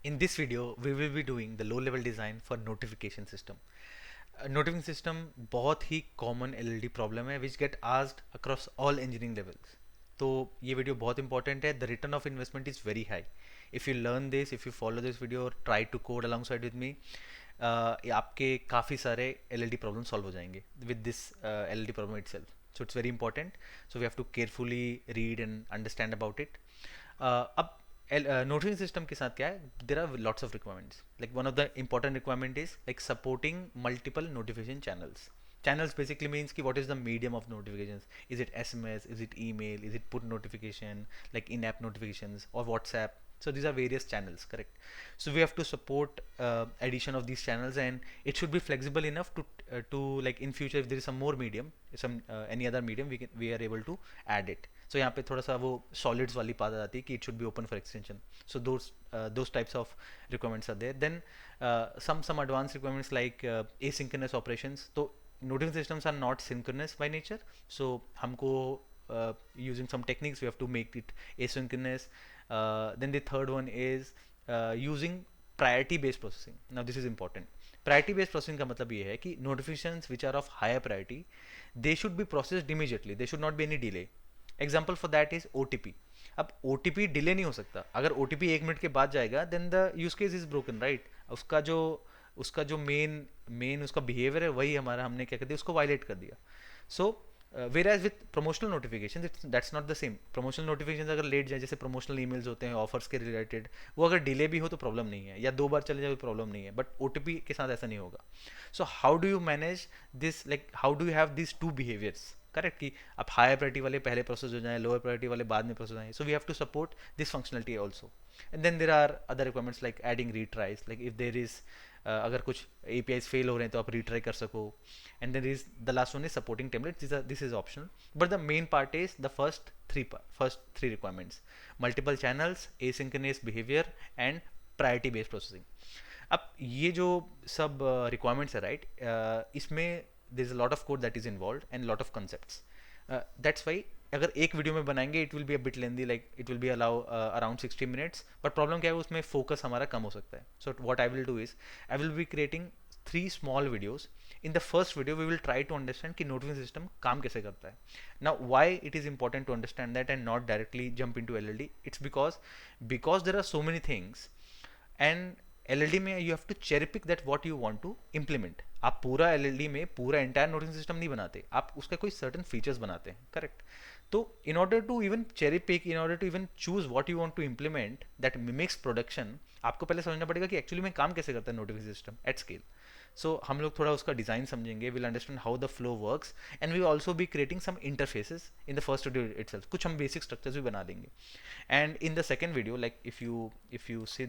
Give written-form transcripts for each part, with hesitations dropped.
In this video, we will be doing the low-level design for notification system. Notification system बहुत ही common LLD problem है which get asked across all engineering levels. तो ये video बहुत important है. The return of investment is very high. If you learn this, if you follow this video और try to code alongside with me, आपके काफ़ी सारे LLD problem solve हो जाएंगे with this LLD problem itself. So it's very important. So we have to carefully read and understand about it. अब notification system के साथ क्या है, there are lots of requirements. Like one of the important requirement is like supporting multiple notification channels. Channels basically means ki what is the medium of notifications. Is it SMS, is it email, is it push notification, like in-app notifications, or WhatsApp? So these are various channels, correct? So we have to support addition of these channels, and it should be flexible enough to like in future if there is some more medium, some any other medium, we are able to add it. So यहाँ पे थोड़ा सा वो solids वाली बात आ जाती है कि it should be open for extension. So those types of requirements are there. Then some advanced requirements like asynchronous operations. तो notification systems are not synchronous by nature, so हमको using some techniques we have to make it asynchronous. Then the third one is using priority based processing. Now this is important. Priority based processing का मतलब ये है कि notifications which are of higher priority, they should be processed immediately, there should not be any delay. Example for that is OTP. अब OTP delay नहीं हो सकता. अगर OTP 1 मिनट के बाद जाएगा then the use case is broken, right? उसका जो मेन उसका बिहेवियर है वही हमारा हमने क्या कर दिया, उसको वायलेट कर दिया. So whereas with promotional notification that's not the same. Promotional notification अगर लेट जाए, जैसे प्रमोशनल ईमेल्स होते हैं ऑफर्स के रिलेटेड, वो अगर डिले भी हो तो प्रॉब्लम नहीं है, या 2 बार चले जाए तो प्रॉब्लम नहीं है, बट OTP के साथ ऐसा नहीं होगा. So how do you manage this, like how do you have this to behaviours, correct? कि आप हायर प्रायोरिटी वाले पहले प्रोसेस हो जाए, लोअर प्रायोरिटी वाले बाद में प्रोसेस आए. So we have to support this functionality also. And then there are other requirements like adding retries, like if there is अगर कुछ APIs फेल हो रहे हैं तो आप रीट्राई कर सको. And then is the last one is supporting template. This is optional, but the main part is the first three requirements: multiple channels, asynchronous behaviour and priority based processing. अब ये जो सब रिक्वायरमेंट्स है, right, इसमें there is a lot of code that is involve and lot of concepts. That's why अगर एक video में बनाएंगे it will be a bit lengthy, like it will B allow around 60 minutes, but problem क्या है, उसमें focus हमारा कम हो सकता है. So what I will do is I will be creating 3 small videos. In the first video we will try to understand कि notification system काम कैसे करता है. Now why it is important to understand that and not directly jump in to LLD. It's because there are so many things, and LLD में you have to cherry pick that what you want to implement. आप पूरा LLD में पूरा entire notification system नहीं बनाते, आप उसका कोई सर्टन फीचर्स बनाते हैं, करेक्ट? तो in order to even cherry pick, in order to even choose what you want to implement that mimics production, आपको पहले समझना पड़ेगा कि एक्चुअली में काम कैसे करता है notification system at scale. So हम लोग थोड़ा उसका डिज़ाइन समझेंगे, will understand how the flow works, and we also be creating some interfaces in the first video itself. कुछ हम बेसिक स्ट्रक्चर्स भी बना देंगे. And in the second video, like if you see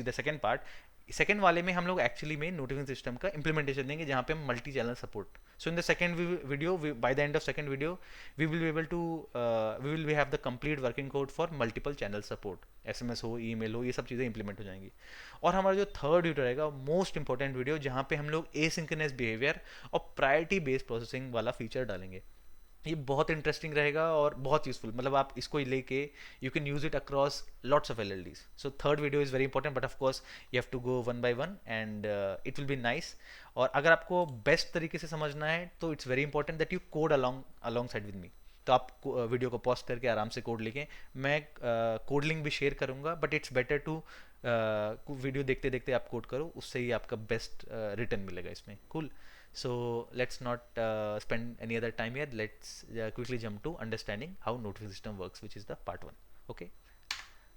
the second part, second वाले में हम लोग actually में नोटिफिकेशन सिस्टम का इंप्लीमेंटेशन देंगे, जहाँ पे हम multi channel support. So in the second video, by the end of second video, we will be able to we will be have the complete working code for multiple channel support. SMS हो, email हो, ये सब चीज़ें implement हो जाएंगी. और हमारा जो थर्ड वीडियो रहेगा, मोस्ट इंपॉर्टेंट वीडियो, जहाँ पे हम लोग एसिंक्रोनस बिहेवियर और प्रायोरिटी बेस्ड प्रोसेसिंग वाला फीचर डालेंगे. ये बहुत इंटरेस्टिंग रहेगा और बहुत यूजफुल, मतलब आप इसको लेके you can use it across lots of LLDs. So third video is very important, but of course you have to go one by one and it will be nice. और अगर आपको बेस्ट तरीके से समझना है तो it's very important that you code alongside with me. तो आप वीडियो को पॉज करके आराम से कोड लिखें. मैं कोड लिंक भी शेयर करूंगा, but it's better to video देखते देखते आप कोड करो, उससे ही आपका बेस्ट रिटर्न मिलेगा इसमें. Cool. So let's not spend any other time here. Let's quickly jump to understanding how notification system works, which is the part 1. Okay,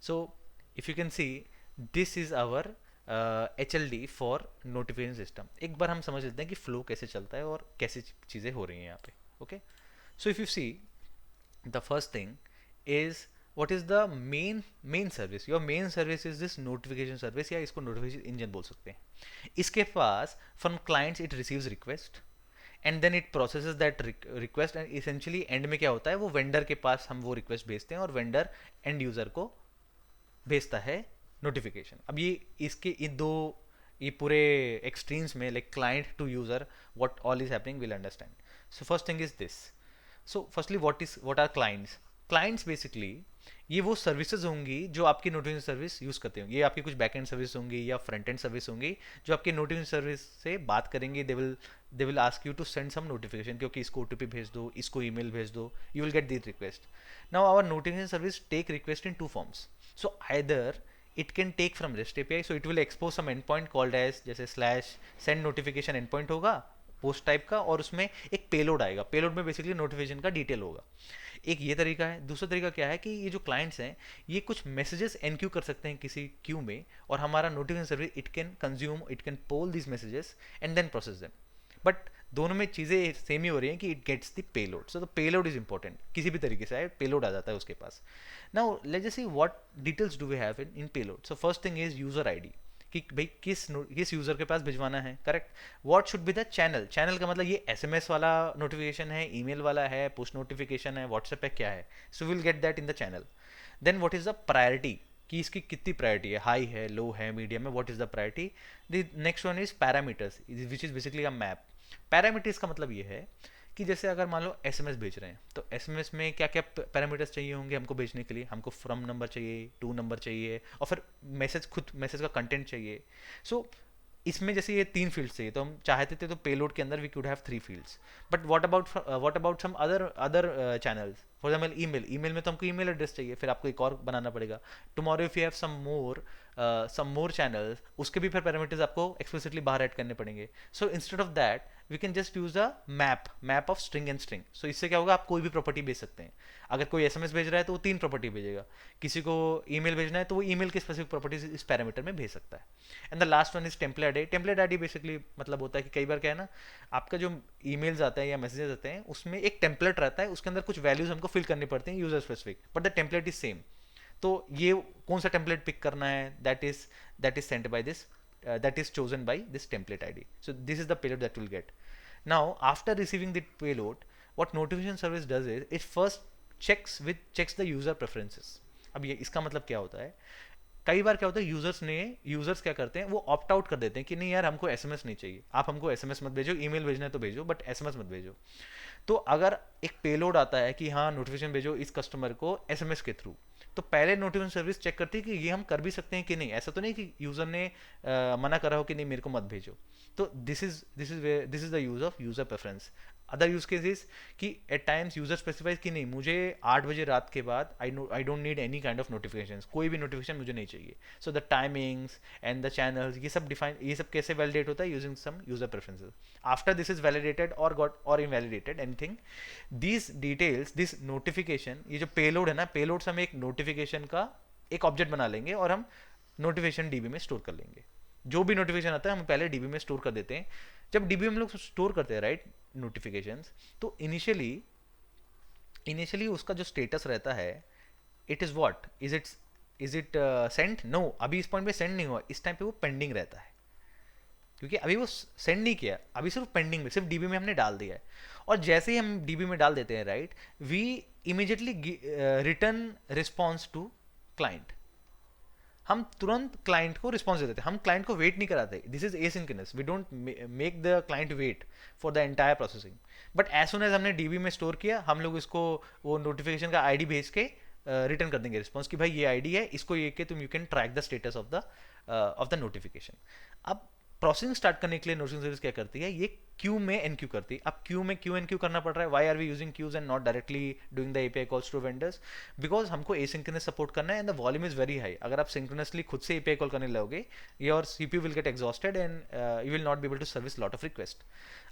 so if you can see, this is our HLD for notification system. एक बार हम समझ लेते हैं कि flow कैसे चलता है और कैसे चीज़ें हो रही हैं यहाँ पे. Okay, so if you see, the first thing is what is the main service. Your main service is this notification service, या इसको notification engine बोल सकते हैं. इसके पास from clients it receives request and then it processes that request, and essentially end में क्या होता है, वो vendor के पास हम वो request भेजते हैं और vendor end user को भेजता है notification. अब ये पूरे extremes में, like client to user, what all is happening we'll understand. So first thing is this. So firstly, what are clients? Clients basically ये वो सर्विसेज होंगी जो आपकी नोटिफिकेशन सर्विस यूज़ करते होंगे। ये आपकी कुछ बैक एंड सर्विस होंगी या फ्रंट एंड सर्विस होंगी जो आपकी नोटिफिकेशन सर्विस से बात करेंगे। They will ask you to send some notification, क्योंकि इसको ओटीपी भेज दो, इसको ईमेल भेज दो, you will get this request. Now our notification service take request in two forms. So either it can take from REST API, so it will expose some endpoint called as जैसे slash send notification endpoint होगा post type का, और उसमें एक payload आएगा। Payload में basically notification का detail होगा। एक ये तरीका है। दूसरा तरीका क्या है कि ये जो क्लाइंट्स हैं ये कुछ मैसेजेस एनक्यू कर सकते हैं किसी क्यू में, और हमारा notification service it can consume, it can poll this messages and then process them. But दोनों में चीज़ें सेम ही हो रही हैं कि it gets the payload. So the payload is important, किसी भी तरीके से आए पेलोड आ जाता है उसके पास। Now let's just see what details do we have in payload. So first thing is user ID, कि भाई किस यूजर के पास भिजवाना है, correct. What should be the channel. Channel का मतलब ये एसएमएस वाला नोटिफिकेशन है, ईमेल वाला है, पुश नोटिफिकेशन है, व्हाट्सएप है, क्या है। So will get that in the channel. Then what is the priority, कि इसकी कितनी प्रायोरिटी है, हाई है, लो है, मीडियम है, what is the priority. The next one is parameters, which is basically a map. Parameters का मतलब ये है कि जैसे अगर मान लो एसएमएस भेज रहे हैं, तो एसएमएस में क्या क्या पैरामीटर्स चाहिए होंगे हमको भेजने के लिए। हमको फ्रॉम नंबर चाहिए, टू नंबर चाहिए, और फिर मैसेज का कंटेंट चाहिए। सो इसमें जैसे ये 3 फील्ड्स चाहिए, तो हम चाहते थे तो पेलोड के अंदर we could have 3 fields. But what about some other channels, for example email में तो हमको ईमेल एड्रेस चाहिए, फिर आपको एक और बनाना पड़ेगा। Tomorrow if you have some more channels, उसके भी फिर पैरामीटर्स आपको एक्सप्लिसिटली बाहर ऐड करने पड़ेंगे। So instead of that we can just use a map of string and string. So इससे क्या होगा, आप कोई भी प्रॉपर्टी भेज सकते हैं। अगर कोई एसएमएस भेज रहा है तो वो 3 प्रॉपर्टी भेजेगा, किसी को ईमेल भेजना है तो वो ईमेल की स्पेसिफिक प्रॉपर्टीज इस पैरामीटर में भेज सकता है। And the last one is template ID. Template ID basically मतलब होता है कि कई बार क्या है ना, आपका जो ईमेल्स आते हैं या मैसेजेस आते हैं उसमें एक टेम्पलेट रहता है, उसके अंदर कुछ वैल्यूज हमको फिल करनी पड़ती हैं user specific, but the template is same. तो ये कौन सा टेम्पलेट पिक करना है, that is sent by this, that is chosen by this template ID. So this is the payload that we'll get. Now after receiving the payload, what notification service does is it first checks the user preferences. अब ये इसका मतलब क्या होता है, कई बार क्या होता है यूजर्स क्या करते हैं, वो ऑप्ट आउट कर देते हैं कि नहीं यार हमको एसएमएस नहीं चाहिए, आप हमको एसएमएस मत भेजो, ईमेल भेजना है तो भेजो बट एसएमएस मत भेजो। तो अगर एक पेलोड आता है कि हाँ नोटिफिकेशन भेजो इस कस्टमर को एसएमएस के थ्रू, तो पहले नोटिफिकेशन सर्विस चेक करती है कि ये हम कर भी सकते हैं कि नहीं। ऐसा तो नहीं कि यूजर ने मना करा हो कि नहीं मेरे को मत भेजो। तो this is the use of user preference. Other use cases कि एट टाइम्स यूजर स्पेसिफाइज कि नहीं मुझे 8 बजे रात के बाद I don't need any kind of notification, कोई भी नोटिफिकेशन मुझे नहीं चाहिए। So the timings and the channels ये सब कैसे वैलिडेट होता है, using some user preferences. After this is validated और invalidated anything, this details, this notification, ये जो पेलोड है ना, पेलोड से हम एक नोटिफिकेशन का एक ऑब्जेक्ट बना लेंगे और हम नोटिफिकेशन डीबी में स्टोर कर लेंगे। जो भी नोटिफिकेशन आता है हम पहले डीबी में स्टोर कर देते हैं। जब डीबी में हम लोग स्टोर करते हैं राइट नोटिफिकेशंस, तो इनिशियली उसका जो स्टेटस रहता है, it is what is it sent. No, अभी इस पॉइंट पे सेंड नहीं हुआ, इस टाइम पे वो पेंडिंग रहता है, क्योंकि अभी वो सेंड नहीं किया, अभी सिर्फ पेंडिंग में, सिर्फ डीबी में हमने डाल दिया है। और जैसे ही हम डीबी में डाल देते हैं right, we immediately return response to client. हम तुरंत क्लाइंट को रिस्पॉन्स दे देते हैं, हम क्लाइंट को वेट नहीं कराते। This is asynchronous, we don't make the client wait for the entire processing. But as soon as हमने डीबी में स्टोर किया, हम लोग इसको वो नोटिफिकेशन का आईडी भेज के रिटर्न कर देंगे रिस्पॉन्स कि भाई ये आईडी है, इसको ये कि तुम you can track the status of the notification. अब प्रोसेसिंग स्टार्ट करने के लिए नोटिफिकेशन सर्विस क्या करती है, ये क्यू में एनक्यू करती है। अब क्यू में क्यू एनक्यू करना पड़ रहा है, why are we using queues and not directly doing the API calls to vendors, because हमको एसिंक्रोनस सपोर्ट करना है and the volume is very high. अगर आप सिंक्रोनसली खुद से एपीआई कॉल करने लगोगे, your CPU will get exhausted and you will not be able to service lot of request.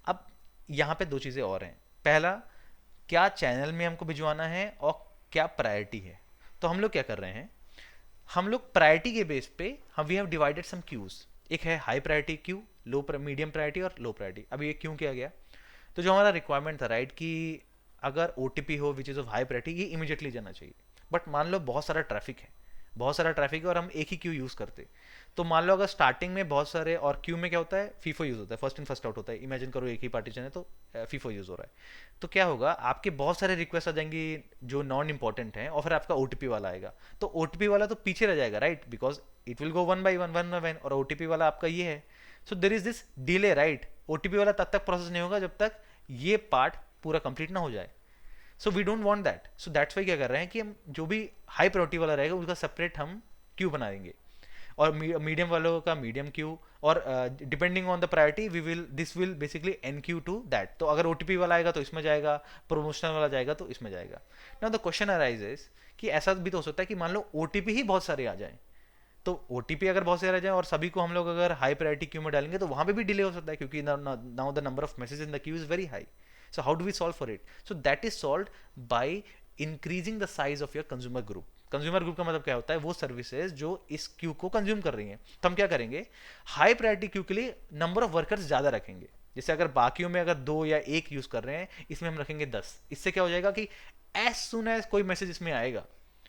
अब यहाँ पे 2 चीज़ें और हैं। पहला, क्या चैनल में हमको भिजवाना है और क्या प्रायोरिटी है। तो हम लोग क्या कर रहे हैं, हम लोग प्रायोरिटी के बेस पे हम we have divided some queues. एक है high priority queue, medium priority और लो प्रायोरिटी। अब ये क्यों किया गया, तो जो हमारा रिक्वायरमेंट था राइट कि अगर ओटीपी हो which is of high priority, ये इमीडिएटली जाना चाहिए। बट मान लो बहुत सारा ट्रैफिक है और हम एक ही क्यू यूज़ करते, तो मान लो अगर स्टार्टिंग में बहुत सारे, और क्यू में क्या होता है, फीफो यूज़ होता है, फर्स्ट इन फर्स्ट आउट होता है। इमेजिन करो एक ही पार्टीशन है तो फीफो यूज़ हो रहा है, तो क्या होगा, आपके बहुत सारे रिक्वेस्ट आ जाएंगी जो नॉन इंपॉर्टेंट हैं, और फिर आपका ओटीपी वाला आएगा, तो ओटीपी वाला तो पीछे रह जाएगा right, because it will go one by one, और ओटीपी वाला आपका ये है। So there is this delay right, OTP वाला तब तक प्रोसेस नहीं होगा जब तक ये पार्ट पूरा कंप्लीट ना हो जाए। So we don't want that, so that's why क्या कर रहे हैं कि हम जो भी हाई प्रायोरिटी वाला रहेगा उसका सेपरेट हम क्यू बना देंगे, और मीडियम वालों का मीडियम क्यू, और depending on the priority we will this will basically enqueue to that. तो अगर ओटीपी वाला आएगा तो इसमें जाएगा, प्रमोशनल वाला जाएगा तो इसमें जाएगा। नाउ द क्वेश्चन अराइजेस कि ऐसा भी तो हो सकता है कि मान लो ओटीपी ही बहुत सारे आ जाएं, तो ओटीपी अगर बहुत सारे आ जाए और सभी को हम लोग अगर हाई प्रायोरिटी क्यू में डालेंगे तो वहां पे भी डिले हो सकता है, क्योंकि now the number of messages in the Q is very high. So how do we solve for it? So that is solved by increasing the size of your consumer group. Consumer group का मतलब क्या होता है? वो services जो इस Q को consume कर रही हैं। तो हम क्या करेंगे, हाई प्रायोरिटी क्यू के लिए नंबर ऑफ वर्कर्स ज्यादा रखेंगे। जैसे अगर बाकियों में अगर 2 या 1 यूज कर रहे हैं, इसमें हम रखेंगे 10। इससे क्या हो जाएगा कि एज सुन एज कोई मैसेज इसमें आएगा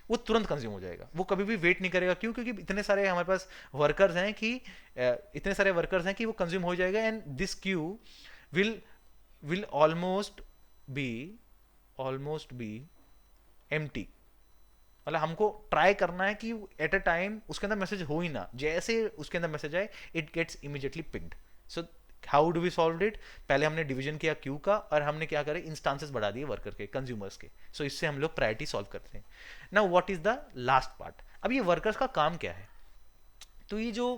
वो तुरंत कंज्यूम हो जाएगा, वो कभी भी वेट नहीं करेगा। क्यों? क्योंकि इतने सारे हमारे पास वर्कर्स हैं कि वो कंज्यूम हो जाएगा, and this Q will almost be empty। मतलब हमको ट्राई करना है कि एट अ टाइम उसके अंदर मैसेज हो ही ना, जैसे उसके अंदर मैसेज आए it gets immediately picked. So how do we solve it? पहले हमने डिवीजन किया क्यू का, और हमने क्या करे, इंस्टांसेस बढ़ा दिए वर्कर के, कंज्यूमर्स के। सो इससे हम लोग प्रायोरिटी सॉल्व करते हैं। Now what is the last part? अब ये वर्कर्स का काम क्या है? तो ये जो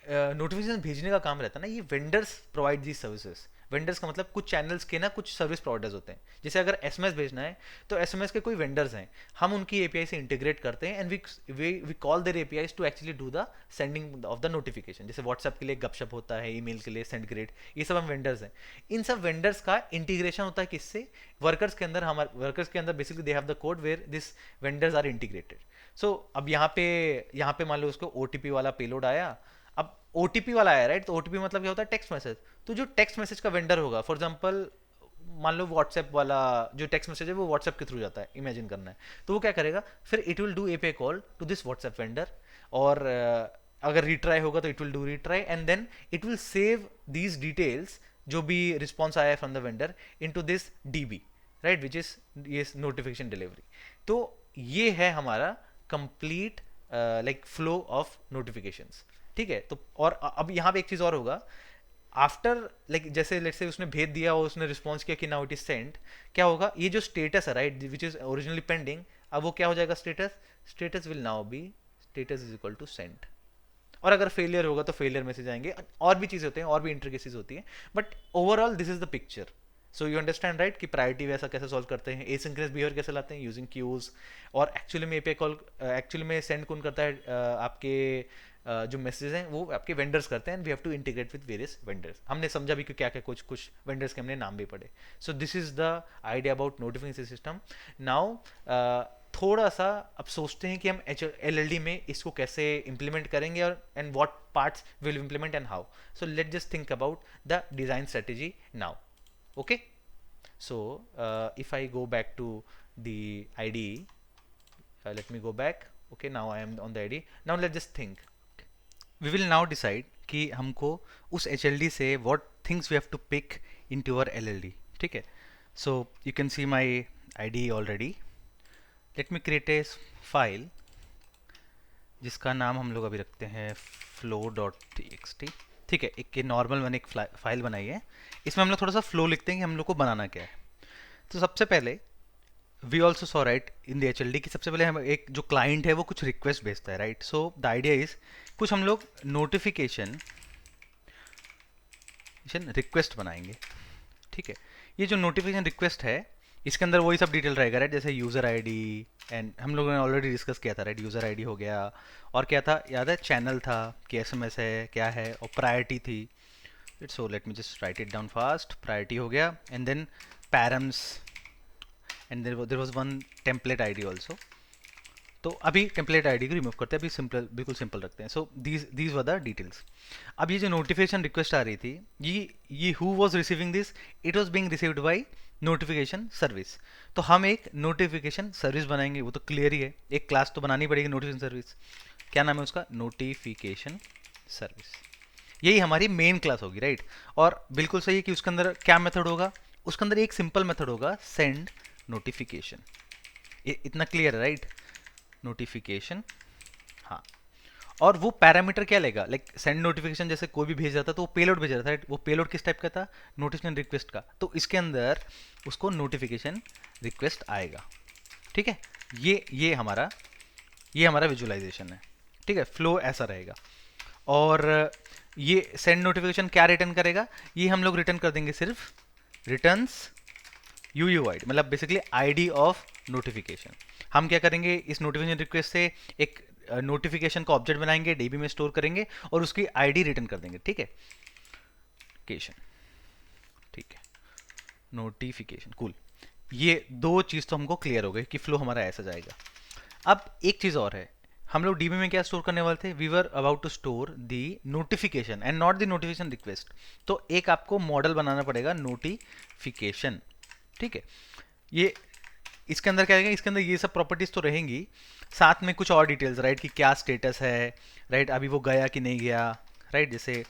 नोटिफिकेशन भेजने का काम रहता है ना, ये vendors provide the services. Vendors का मतलब कुछ चैनल्स के ना कुछ सर्विस प्रोवाइडर्स होते हैं। जैसे अगर एसएमएस भेजना है तो एसएमएस के कोई वेंडर्स हैं, हम उनकी एपीआई से इंटीग्रेट करते हैं, and we call their APIs to actually do the sending of the notification. जैसे व्हाट्सएप के लिए गपशप होता है, ईमेल के लिए सेंडग्रेड, ये सब हम वेंडर्स हैं। इन सब वेंडर्स का इंटीग्रेशन होता है किससे? वर्कर्स के अंदर। हमारे वर्कर्स के अंदर basically they have the code where this vendors are integrated. So अब यहाँ पे मान लो उसको ओटीपी वाला पेलोड आया। अब ओटीपी वाला आया, राइट? तो ओटीपी मतलब क्या होता है? Text message. तो जो टेक्स्ट मैसेज का वेंडर होगा, फॉर एग्जांपल मान लो व्हाट्सएप वाला जो टेक्स्ट मैसेज है वो व्हाट्सएप के थ्रू जाता है, इमेजिन करना है। तो वो क्या करेगा, फिर it will do API call to this WhatsApp vendor, और अगर रिट्राई होगा तो it will do retry, and then it will save these details जो भी रिस्पॉन्स आया from the vendor into this DB, right, which is ये notification delivery. तो ये है हमारा complete like flow of notifications, ठीक है? तो और अब यहाँ पे एक चीज और होगा, आफ्टर लाइक जैसे लेट्स से उसने भेज दिया और उसने रिस्पॉन्स किया कि नाउ इट इज सेंट, क्या होगा? ये जो स्टेटस है, right, which is originally pending, अब वो क्या हो जाएगा? Status will now be status is equal to sent. और अगर फेलियर होगा तो फेलियर मैसेज आएंगे, और भी चीजें होती हैं, और भी इंटरकेसेस होती हैं, but overall this is the picture. So you understand, right, कि प्रायोरिटी वैसा कैसे सॉल्व करते हैं, एसिंक्रोनस बिहेवियर कैसे लाते हैं यूजिंग क्यूज, और एक्चुअली में एपीआई कॉल एक्चुअली में सेंड कौन करता है? आपके जो मैसेज हैं वो आपके वेंडर्स करते हैं, and we have to integrate with various vendors. हमने समझा भी कि क्या क्या कुछ वेंडर्स के हमने नाम भी पढ़े। So this is the idea about notification system. Now थोड़ा सा अब सोचते हैं कि हम एलएलडी में इसको कैसे इम्प्लीमेंट करेंगे, और and what parts will implement and how. So let just think about the design strategy now. Okay, so if I go back to the IDE, let me go back. Okay, now I am on the IDE. Now let's just think. We will now decide कि हमको उस HLD से what things we have to pick into our LLD, ठीक है? So you can see my IDE already. Let me create a file जिसका नाम हम लोग अभी रखते हैं flow.txt, ठीक है? एक नॉर्मल मैंने एक फाइल बनाई है, इसमें हम लोग थोड़ा सा फ्लो लिखते हैं कि हम लोग को बनाना क्या है। तो सबसे पहले we also saw, right, in the HLD की सबसे पहले हम एक जो क्लाइंट है वो कुछ रिक्वेस्ट भेजता है, right? So the idea is कुछ हम लोग नोटिफिकेशन रिक्वेस्ट बनाएंगे, ठीक है? ये जो नोटिफिकेशन रिक्वेस्ट है इसके अंदर वही सब डिटेल रहेगा, राइट? जैसे यूज़र आईडी, एंड हम लोगों ने ऑलरेडी डिस्कस किया था, राइट? यूज़र आईडी हो गया, और क्या था याद है? चैनल था कि एसएमएस है क्या है, और प्रायोरिटी थी। So let me just write it down fast. Priority हो गया, and then params, and there was one template ID also. तो अभी टेम्पलेट आईडी को रिमूव करते हैं, अभी सिंपल, बिल्कुल सिंपल रखते हैं। So these were the details. अब ये जो नोटिफिकेशन रिक्वेस्ट आ रही थी, ये who was receiving this? It was being received by notification service. तो हम एक नोटिफिकेशन सर्विस बनाएंगे, वो तो क्लियर ही है, एक क्लास तो बनानी पड़ेगी नोटिफिकेशन सर्विस। क्या नाम है उसका? Notification service. यही हमारी मेन क्लास होगी, राइट? और बिल्कुल सही है कि उसके अंदर क्या मेथड होगा? उसके अंदर एक सिंपल मेथड होगा, सेंड नोटिफिकेशन। इतना क्लियर है, राइट? नोटिफिकेशन, हाँ। और वो पैरामीटर क्या लेगा, लाइक सेंड नोटिफिकेशन जैसे कोई भी भेज रहा था तो वो पेलोड भेज रहा था, right? वो पेलोड किस टाइप का था, नोटिफिकेशन रिक्वेस्ट का, तो इसके अंदर उसको नोटिफिकेशन रिक्वेस्ट आएगा। ठीक है, ये हमारा विजुअलाइजेशन है। ठीक है, फ्लो ऐसा रहेगा। और ये सेंड नोटिफिकेशन क्या रिटर्न करेगा, ये हम लोग रिटर्न कर देंगे सिर्फ रिटर्न्स UUID, मतलब बेसिकली आईडी ऑफ नोटिफिकेशन। हम क्या करेंगे, इस नोटिफिकेशन रिक्वेस्ट से एक नोटिफिकेशन का ऑब्जेक्ट बनाएंगे, डीबी में स्टोर करेंगे और उसकी आईडी रिटर्न कर देंगे। ठीक है, नोटिफिकेशन, ठीक है, नोटिफिकेशन, कूल। ये दो चीज़ तो हमको क्लियर हो गई कि फ्लो हमारा ऐसा जाएगा। अब एक चीज़ और है, हम लोग डीबी में क्या स्टोर करने वाले थे, we were about to store the notification and not the notification request. तो एक आपको मॉडल बनाना पड़ेगा नोटिफिकेशन। ठीक है, ये इसके अंदर क्या रहेगा, इसके अंदर ये सब प्रॉपर्टीज तो रहेंगी, साथ में कुछ और डिटेल्स, राइट, कि क्या स्टेटस है, राइट, अभी वो गया कि नहीं गया, राइट, जैसे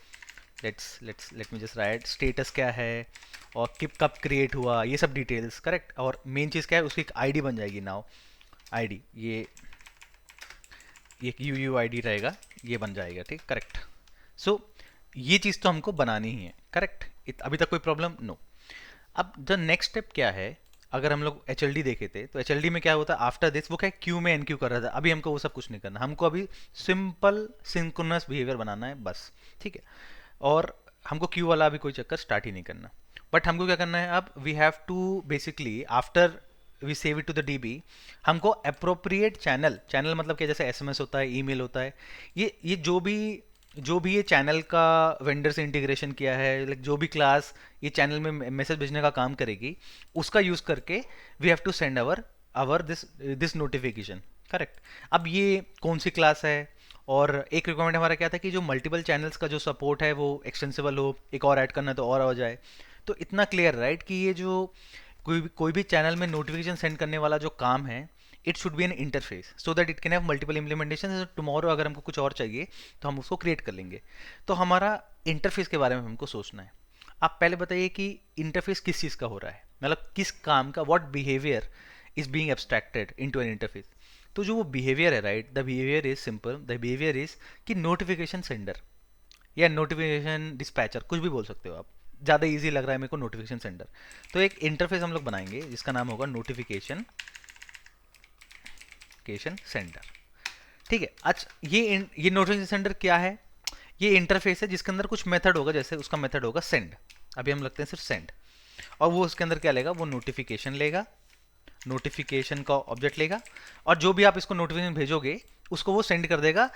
late me just right status क्या है और कब क्रिएट हुआ, ये सब डिटेल्स, करेक्ट। और मेन चीज़ क्या है, उसकी एक आईडी बन जाएगी नाउ, आईडी, ये एक UUID रहेगा, ये बन जाएगा। ठीक, करेक्ट। सो ये चीज़ तो हमको बनानी ही है, करेक्ट। अभी तक कोई प्रॉब्लम नो। अब द नेक्स्ट स्टेप क्या है, अगर हम लोग HLD देखे थे तो HLD में क्या होता है, आफ्टर दिस वो क्या क्यू में NQ कर रहा था, अभी हमको वो सब कुछ नहीं करना, हमको अभी सिंपल सिंक्रोनस बिहेवियर बनाना है बस। ठीक है, और हमको क्यू वाला अभी कोई चक्कर स्टार्ट ही नहीं करना। बट हमको क्या करना है, अब we have to basically after we save it to the DB, हमको अप्रोप्रिएट चैनल मतलब क्या, जैसे SMS होता है, ईमेल होता है, ये जो भी ये चैनल का वेंडर से इंटीग्रेशन किया है, लाइक जो भी क्लास ये चैनल में मैसेज भेजने का काम करेगी, उसका यूज करके we have to send our this notification, correct. अब ये कौन सी क्लास है, और एक रिक्वायरमेंट हमारा क्या था कि जो मल्टीपल चैनल्स का जो सपोर्ट है वो एक्सटेंसिबल हो, एक और ऐड करना है तो और हो जाए। तो इतना क्लियर, राइट, कि ये जो कोई भी चैनल में नोटिफिकेशन सेंड करने वाला जो काम है, it should be N interface so that it can have multiple implementation. Tomorrow अगर हमको कुछ और चाहिए तो हम उसको क्रिएट कर लेंगे। तो हमारा इंटरफेस के बारे में हमको सोचना है। आप पहले बताइए कि इंटरफेस किस चीज़ का हो रहा है, मतलब किस काम का, what behaviour is being abstracted into an interface. तो जो वो बिहेवियर है, right, the behaviour is simple, the behaviour is कि नोटिफिकेशन सेंडर या नोटिफिकेशन डिस्पैचर, कुछ भी बोल सकते हो आप, ज़्यादा इजी लग रहा है मेरे को नोटिफिकेशन सेंडर। तो एक इंटरफेस हम लोग बनाएंगे जिसका नाम होगा नोटिफिकेशन सेंडर। ठीक है, अच्छा, ये नोटिफिकेशन सेंडर क्या है, ये इंटरफेस है जिसके अंदर कुछ मेथड होगा, जैसे उसका मेथड होगा सेंड, अभी हम लगते हैं सिर्फ सेंड, और वो उसके अंदर क्या लेगा, वो नोटिफिकेशन लेगा, नोटिफिकेशन का ऑब्जेक्ट लेगा, और जो भी आप इसको नोटिफिकेशन भेजोगे उसको वो सेंड कर देगा।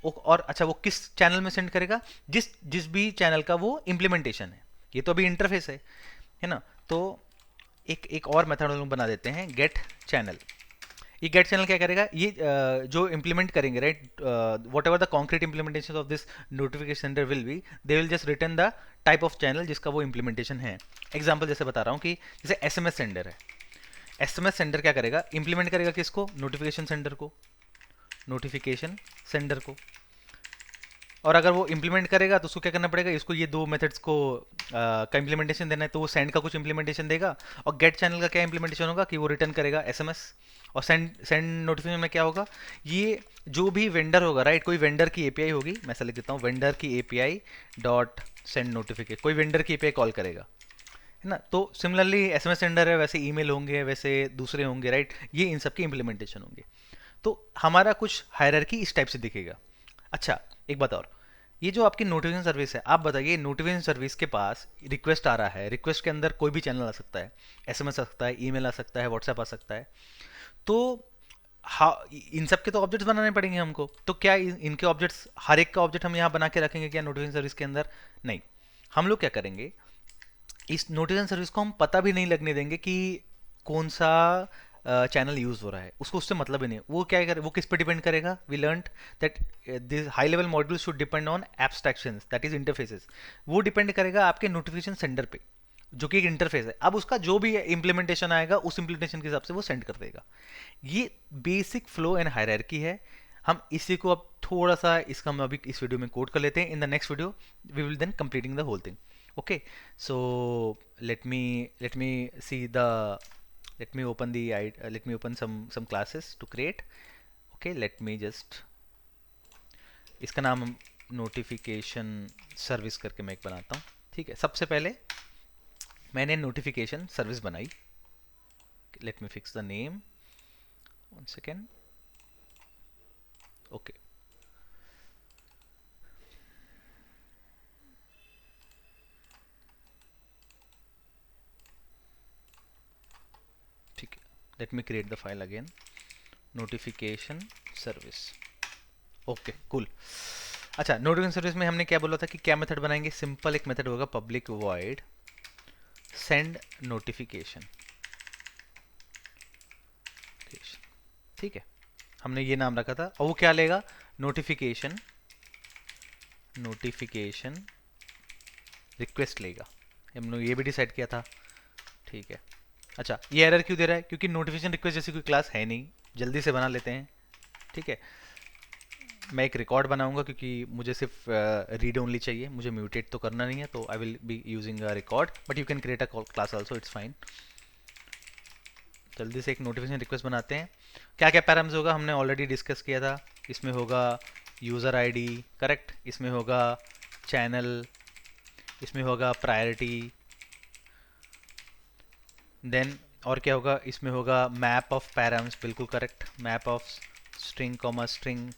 और अच्छा, वो किस चैनल में सेंड करेगा, जिस जिस भी चैनल का वो इम्प्लीमेंटेशन है। ये तो अभी इंटरफेस है ना। तो एक एक और मेथड हम लोग बना देते हैं, गेट चैनल। ये गेट चैनल क्या करेगा, ये जो इम्प्लीमेंट करेंगे, right, what ever the concrete implementation of this notification sender will be, they will just return the type of channel जिसका वो इम्प्लीमेंटेशन है। एग्जाम्पल जैसे बता रहा हूँ कि जैसे SMS सेंडर है, SMS सेंडर क्या करेगा, इंप्लीमेंट करेगा किसको, नोटिफिकेशन सेंडर को, नोटिफिकेशन सेंडर को। और अगर वो इम्प्लीमेंट करेगा तो उसको क्या करना पड़ेगा, इसको ये दो मेथड्स को का इम्प्लीमेंटेशन देना है, तो वो सेंड का कुछ इम्प्लीमेंटेशन देगा, और गेट चैनल का क्या इम्प्लीमेंटेशन होगा कि वो रिटर्न करेगा SMS। और सेंड नोटिफिकेशन में क्या होगा, ये जो भी वेंडर होगा, राइट, कोई वेंडर की API होगी, मैं ऐसा लिख देता हूँ, वेंडर की API डॉट सेंड नोटिफिकेशन, कोई वेंडर की API कॉल करेगा, है ना। तो सिमिलरली SMS सेंडर है, वैसे ईमेल होंगे, वैसे दूसरे होंगे, राइट, ये इन सब के इम्प्लीमेंटेशन होंगे। तो हमारा कुछ हायरार्की इस टाइप से दिखेगा। अच्छा, एक बात और, ये जो आपकी नोटिफिकेशन सर्विस है, आप बताइए, नोटिफिकेशन सर्विस के पास रिक्वेस्ट आ रहा है, रिक्वेस्ट के अंदर कोई भी चैनल आ सकता है, SMS आ सकता है, ईमेल आ सकता है, व्हाट्सएप आ सकता है। तो हाँ, इन सब के तो ऑब्जेक्ट्स बनाने पड़ेंगे हमको। तो क्या इनके ऑब्जेक्ट्स, हर एक का ऑब्जेक्ट हम यहाँ बना के रखेंगे क्या नोटिफिकेशन सर्विस के अंदर, नहीं। हम लोग क्या करेंगे, इस नोटिफिकेशन सर्विस को हम पता भी नहीं लगने देंगे कि कौन सा चैनल यूज हो रहा है, उसको उससे मतलब ही नहीं। वो क्या करे, वो किस पे डिपेंड करेगा, we learned that this high level module should depend on abstractions, that is interfaces. वो डिपेंड करेगा आपके नोटिफिकेशन सेंडर पे, जो कि एक इंटरफेस है। अब उसका जो भी इंप्लीमेंटेशन आएगा उस इंप्लीमेंटेशन के हिसाब से वो सेंड कर देगा। ये बेसिक फ्लो एंड हायरार्की है। हम इसी को अब थोड़ा सा इसका हम अभी इस वीडियो में कोड कर लेते हैं। In the next video we will then completing the whole thing. Okay, so let me see the let me open the let me open some classes to create. Okay, let me just इसका नाम हम notification service करके मैं एक बनाता हूँ। ठीक है, सबसे पहले मैंने नोटिफिकेशन सर्विस बनाई। Let me fix the name, 1 second. Okay, ठीक है, let me create the file again, notification service. Okay cool. अच्छा, नोटिफिकेशन सर्विस में हमने क्या बोला था कि क्या मेथड बनाएंगे? सिंपल एक मेथड होगा, पब्लिक वॉइड सेंड नोटिफिकेशन। ठीक है, हमने ये नाम रखा था, और वो क्या लेगा? नोटिफिकेशन रिक्वेस्ट लेगा। हमने ये भी डिसाइड किया था। ठीक है, अच्छा ये एरर क्यों दे रहा है? क्योंकि नोटिफिकेशन रिक्वेस्ट जैसी कोई क्लास है नहीं। जल्दी से बना लेते हैं। ठीक है, मैं एक रिकॉर्ड बनाऊंगा क्योंकि मुझे सिर्फ रीड ओनली चाहिए, मुझे म्यूटेट तो करना नहीं है, तो आई will be using a record, but you can create a class also, it's fine. जल्दी से एक नोटिफिकेशन रिक्वेस्ट बनाते हैं। क्या क्या पैरामीटर्स होगा हमने ऑलरेडी डिस्कस किया था। इसमें होगा यूज़र आईडी, करेक्ट, इसमें होगा चैनल, इसमें होगा प्रायोरिटी, देन और क्या होगा? इसमें होगा मैप ऑफ पैराम्स, बिल्कुल correct, map of string comma string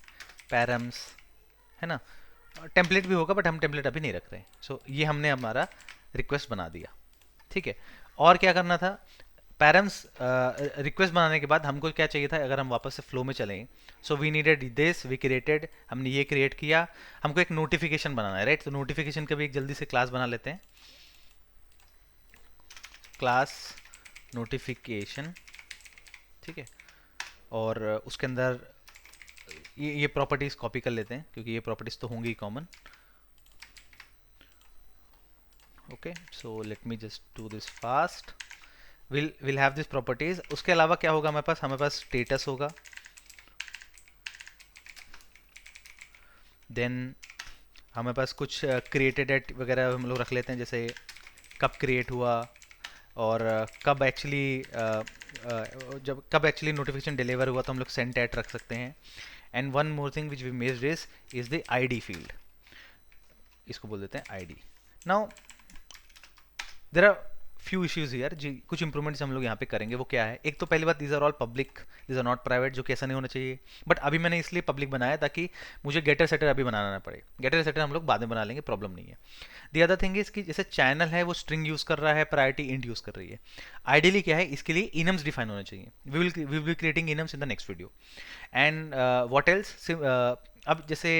params, है ना। टेम्पलेट भी होगा, बट हम टेम्पलेट अभी नहीं रख रहे हैं। सो ये हमने हमारा रिक्वेस्ट बना दिया। ठीक है, और क्या करना था? पैरम्स रिक्वेस्ट बनाने के बाद हमको क्या चाहिए था? अगर हम वापस से फ्लो में चलें, so we needed this, we created, हमने ये क्रिएट किया। हमको एक नोटिफिकेशन बनाना है, राइट? तो नोटिफिकेशन का भी एक जल्दी से क्लास बना लेते हैं, क्लास नोटिफिकेशन। ठीक है, और उसके अंदर ये प्रॉपर्टीज कॉपी कर लेते हैं, क्योंकि ये प्रॉपर्टीज तो होंगी common. Okay, so let me just do this fast. Will have this properties. उसके अलावा क्या होगा हमारे पास? हमारे पास स्टेटस होगा, देन हमारे पास कुछ क्रिएटेड एट वगैरह हम लोग रख लेते हैं, जैसे कब क्रिएट हुआ, और कब एक्चुअली जब कब एक्चुअली नोटिफिकेशन डिलीवर हुआ, तो हम लोग सेंट एट रख सकते हैं। And one more thing which we missed is the ID field, इसको बोल देते हैं ID. Now there are few issues here, जी कुछ इंप्रूवमेंट्स हम लोग यहाँ पे करेंगे। वो क्या है? एक तो पहली बात, these are all public, these are not private, जो कि ऐसा नहीं होना चाहिए। बट अभी मैंने इसलिए पब्लिक बनाया ताकि मुझे गेटर सेटर अभी बनाना ना पड़े। गेटर सेटर हम लोग बाद में बना लेंगे, प्रॉब्लम नहीं है। दी अदर थिंग इज कि जैसे चैनल है वो स्ट्रिंग यूज कर रहा है, प्रायोरिटी इंट यूज कर रही है। आइडियली क्या है, इसके लिए इनम्स डिफाइन होना चाहिए। We will be creating enums in the next video. And what else? अब जैसे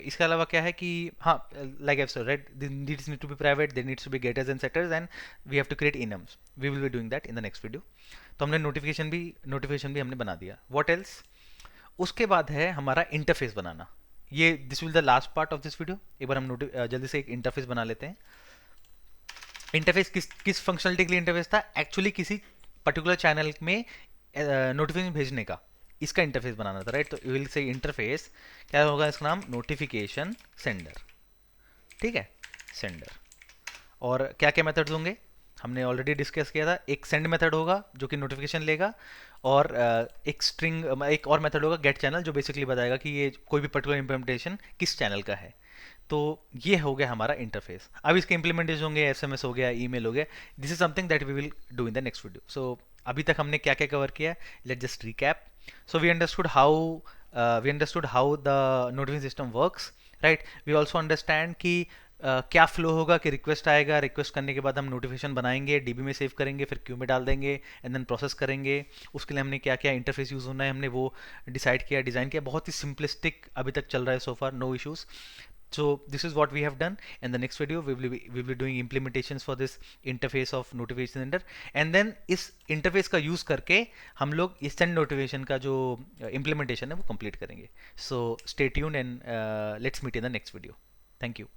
इसके अलावा क्या है कि हाँ, like I saw right, needs need to be private, there needs to be getters and setters, and we have to create enums. We will be doing that in the next video. तो हमने notification भी हमने बना दिया। What else? उसके बाद है हमारा इंटरफेस बनाना। ये this will the last part of this video. एक बार हम जल्दी से एक इंटरफेस बना लेते हैं। इंटरफेस किस फंक्शनलिटी के लिए इंटरफेस था? एक्चुअली किसी पर्टिकुलर चैनल में नोटिफिकेशन भेजने का, इसका इंटरफेस बनाना था, राइट? तो यू विल से इंटरफेस क्या होगा? इसका नाम नोटिफिकेशन सेंडर। ठीक है, सेंडर। और क्या क्या मेथड्स होंगे हमने ऑलरेडी डिस्कस किया था। एक सेंड मेथड होगा जो कि नोटिफिकेशन लेगा, और एक स्ट्रिंग, एक और मेथड होगा गेट चैनल, जो बेसिकली बताएगा कि ये कोई भी पर्टिकुलर इंप्लीमेंटेशन किस चैनल का है। तो ये हो गया हमारा इंटरफेस। अब इसके इंप्लीमेंटेशन होंगे, एसएमएस हो गया, ईमेल हो गया। This is something that we will do in the next video. So अभी तक हमने क्या क्या कवर किया? Let just recap. So we understood how the notification system works, right? We also understand कि क्या फ्लो होगा कि रिक्वेस्ट आएगा, रिक्वेस्ट करने के बाद हम नोटिफिकेशन बनाएंगे, डीबी में सेव करेंगे, फिर क्यू में डाल देंगे, एंड देन प्रोसेस करेंगे। उसके लिए हमने क्या क्या इंटरफेस यूज़ होना है हमने वो डिसाइड किया, डिज़ाइन किया। बहुत ही सिंपलिस्टिक अभी तक चल रहा है, so far no issues. So this is what we have done. In the next video we will be doing implementations for this interface of notification center, and then इस interface का use करके हम लोग इस send notification का जो implementation है वो complete करेंगे. So stay tuned and let's meet in the next video. Thank you.